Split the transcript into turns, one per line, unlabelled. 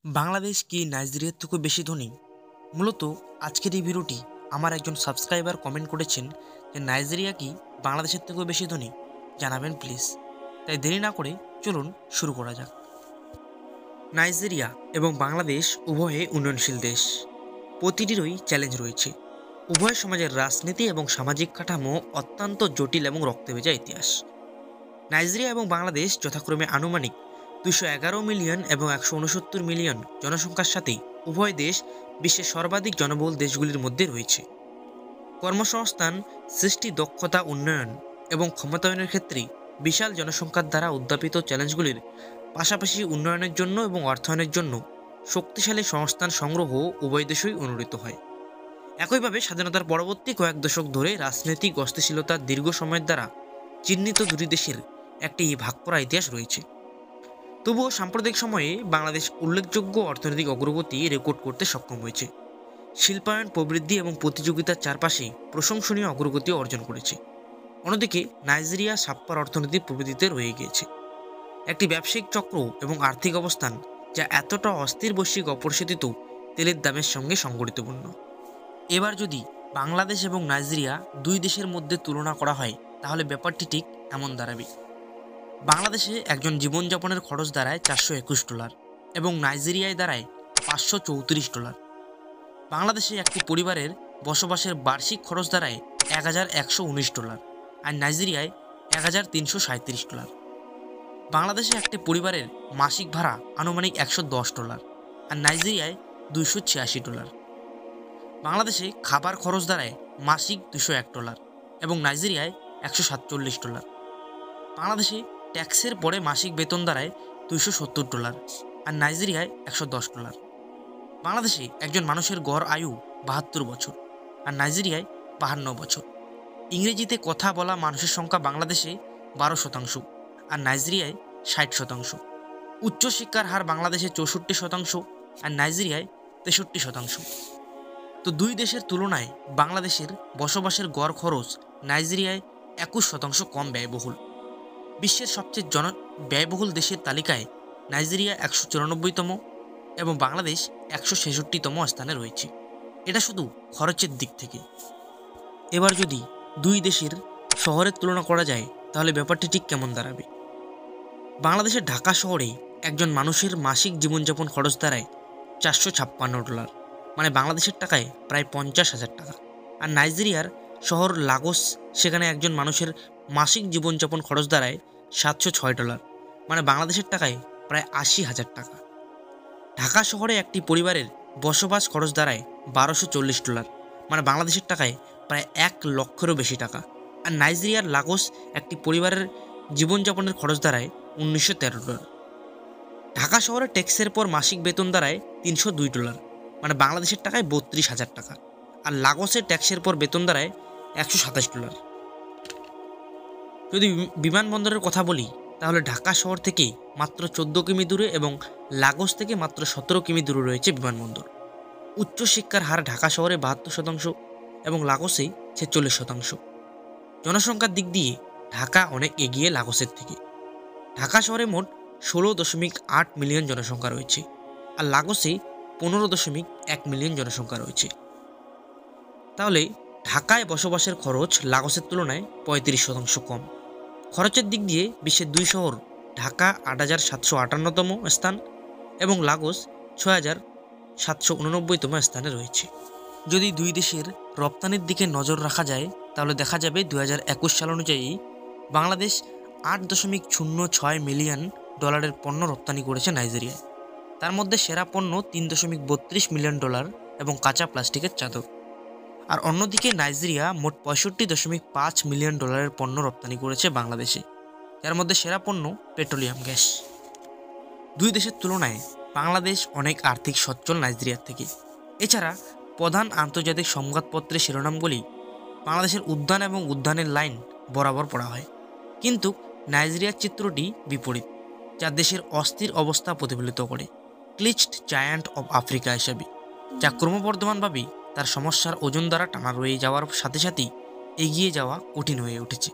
বাংলাদেশ কি নাইজেরিয়ার থেকে বেশি ধনী? মূলত আজকের এই ভিডিওটি আমার একজন সাবস্ক্রাইবার কমেন্ট করেছেন যে নাইজেরিয়া কি বাংলাদেশের থেকেও বেশি ধনী, জানাবেন প্লিজ। তাই দেরি না করে চলুন শুরু করা যাক। নাইজেরিয়া এবং বাংলাদেশ উভয়ে উন্নয়নশীল দেশ, প্রতিটিরই চ্যালেঞ্জ রয়েছে। উভয় সমাজের রাজনীতি এবং সামাজিক কাঠামো অত্যন্ত জটিল এবং রক্তে ভেজা ইতিহাস। নাইজেরিয়া এবং বাংলাদেশ যথাক্রমে আনুমানিক 211 মিলিয়ন এবং 169 মিলিয়ন জনসংখ্যার সাথে উভয় দেশ বিশ্বের সর্বাধিক জনবহুল দেশগুলির মধ্যে রয়েছে। কর্মসংস্থান সৃষ্টি, দক্ষতা উন্নয়ন এবং ক্ষমতায়নের ক্ষেত্রে বিশাল জনসংখ্যার দ্বারা উদ্যাপিত চ্যালেঞ্জগুলির পাশাপাশি উন্নয়নের জন্য এবং অর্থায়নের জন্য শক্তিশালী সংস্থান সংগ্রহ উভয় দেশই অনুষ্ঠিত হয়। একইভাবে স্বাধীনতার পরবর্তী কয়েক দশক ধরে রাজনৈতিক অস্থিতিশীলতার দীর্ঘ সময়ের দ্বারা চিহ্নিত দুটি দেশের একটি ভাগ করা ইতিহাস রয়েছে। তবুও সাম্প্রতিক সময়ে বাংলাদেশ উল্লেখযোগ্য অর্থনৈতিক অগ্রগতি রেকর্ড করতে সক্ষম হয়েছে। শিল্পায়ন প্রবৃদ্ধি এবং প্রতিযোগিতার চারপাশে প্রশংসনীয় অগ্রগতি অর্জন করেছে। অন্যদিকে নাইজেরিয়া ছাপ্পার অর্থনৈতিক প্রবৃদ্ধিতে রয়ে গিয়েছে। একটি ব্যবসায়িক চক্র এবং আর্থিক অবস্থান যা এতটা অস্থির বৈশ্বিক অপরিস্থিতিত তেলের দামের সঙ্গে সংগঠিতপূর্ণ। এবার যদি বাংলাদেশ এবং নাইজেরিয়া দুই দেশের মধ্যে তুলনা করা হয়, তাহলে ব্যাপারটি ঠিক এমন দাঁড়াবে। বাংলাদেশে একজন জীবনযাপনের খরচ দাঁড়ায় $421 এবং নাইজেরিয়ায় দাঁড়ায় $534। বাংলাদেশে একটি পরিবারের বসবাসের বার্ষিক খরচ দাঁড়ায় $1119 আর নাইজেরিয়ায় $1337। বাংলাদেশে একটি পরিবারের মাসিক ভাড়া আনুমানিক $110 আর নাইজেরিয়ায় $286। বাংলাদেশে খাবার খরচ দাঁড়ায় মাসিক $201 এবং নাইজেরিয়ায় $147। বাংলাদেশে ট্যাক্সের পরে মাসিক বেতন দাঁড়ায় $270 আর নাইজেরিয়ায় $110। বাংলাদেশে একজন মানুষের গড় আয়ু 72 বছর আর নাইজেরিয়ায় 52 বছর। ইংরেজিতে কথা বলা মানুষের সংখ্যা বাংলাদেশে 12% আর নাইজেরিয়ায় 60%। উচ্চশিক্ষার হার বাংলাদেশে 64% আর নাইজেরিয়ায় 63%। তো দুই দেশের তুলনায় বাংলাদেশের বসবাসের গড় খরচ নাইজেরিয়ায় 21% কম ব্যয়বহুল। বিশ্বের সবচেয়ে ব্যয়বহুল দেশের তালিকায় নাইজেরিয়া 194তম এবং বাংলাদেশ 166তম স্থানে রয়েছে। এটা শুধু খরচের দিক থেকে। এবার যদি দুই দেশের শহরের তুলনা করা যায়, তাহলে ব্যাপারটি ঠিক কেমন দাঁড়াবে। বাংলাদেশের ঢাকা শহরে একজন মানুষের মাসিক জীবনযাপন খরচ দাঁড়ায় $456, মানে বাংলাদেশের টাকায় প্রায় 50,000 টাকা। আর নাইজেরিয়ার শহর লাগোস, সেখানে একজন মানুষের মাসিক জীবনযাপন খরচ দাঁড়ায় $706, মানে বাংলাদেশের টাকায় প্রায় 80,000 টাকা। ঢাকা শহরে একটি পরিবারের বসবাস খরচ দাঁড়ায় $1240, মানে বাংলাদেশের টাকায় প্রায় 1 লক্ষেরও বেশি টাকা। আর নাইজেরিয়ার লাগোস একটি পরিবারের জীবনযাপনের খরচ দাঁড়ায় $1913। ঢাকা শহরে ট্যাক্সের পর মাসিক বেতন দাঁড়ায় $302, মানে বাংলাদেশের টাকায় 32,000 টাকা। আর লাগোসের ট্যাক্সের পর বেতন দাঁড়ায় $127। যদি বিমানবন্দরের কথা বলি, তাহলে ঢাকা শহর থেকে মাত্র 14 কিমি দূরে এবং লাগোস থেকে মাত্র 17 কিমি দূরে রয়েছে বিমানবন্দর। উচ্চশিক্ষার হার ঢাকা শহরে 72% এবং লাগোসে 46%। জনসংখ্যার দিক দিয়ে ঢাকা অনেক এগিয়ে লাগোসের থেকে। ঢাকা শহরে মোট 16.8 মিলিয়ন জনসংখ্যা রয়েছে আর লাগোসে 15.1 মিলিয়ন জনসংখ্যা রয়েছে। তাহলে ঢাকায় বসবাসের খরচ লাগোসের তুলনায় 35% কম। খরচের দিক দিয়ে বিশ্বের দুই শহর, ঢাকা 8,758তম স্থান এবং লাগোস 6,789তম স্থানে রয়েছে। যদি দুই দেশের রপ্তানির দিকে নজর রাখা যায়, তাহলে দেখা যাবে 2021 সাল অনুযায়ী বাংলাদেশ $8.06 মিলিয়ন পণ্য রপ্তানি করেছে নাইজেরিয়ায়। তার মধ্যে সেরা পণ্য $3.32 মিলিয়ন এবং কাঁচা প্লাস্টিকের চাদর। আর অন্যদিকে নাইজেরিয়া মোট $65.5 মিলিয়ন পণ্য রপ্তানি করেছে বাংলাদেশে, যার মধ্যে সেরা পণ্য পেট্রোলিয়াম গ্যাস। দুই দেশের তুলনায় বাংলাদেশ অনেক আর্থিক সচ্ছল নাইজেরিয়ার থেকে। এছাড়া প্রধান আন্তর্জাতিক সংবাদপত্রের শিরোনামগুলি বাংলাদেশের উদ্যান এবং উদ্যানের লাইন বরাবর পড়া হয়, কিন্তু নাইজেরিয়ার চিত্রটি বিপরীত, যা দেশের অস্থির অবস্থা প্রতিফলিত করে। ক্লিচড জায়ান্ট অব আফ্রিকা হিসাবে, যা ক্রমবর্ধমানভাবে তার সমস্যার ওজন দ্বারা টানা রয়ে যাওয়ার সাথে সাথেই এগিয়ে যাওয়া কঠিন হয়ে উঠেছে।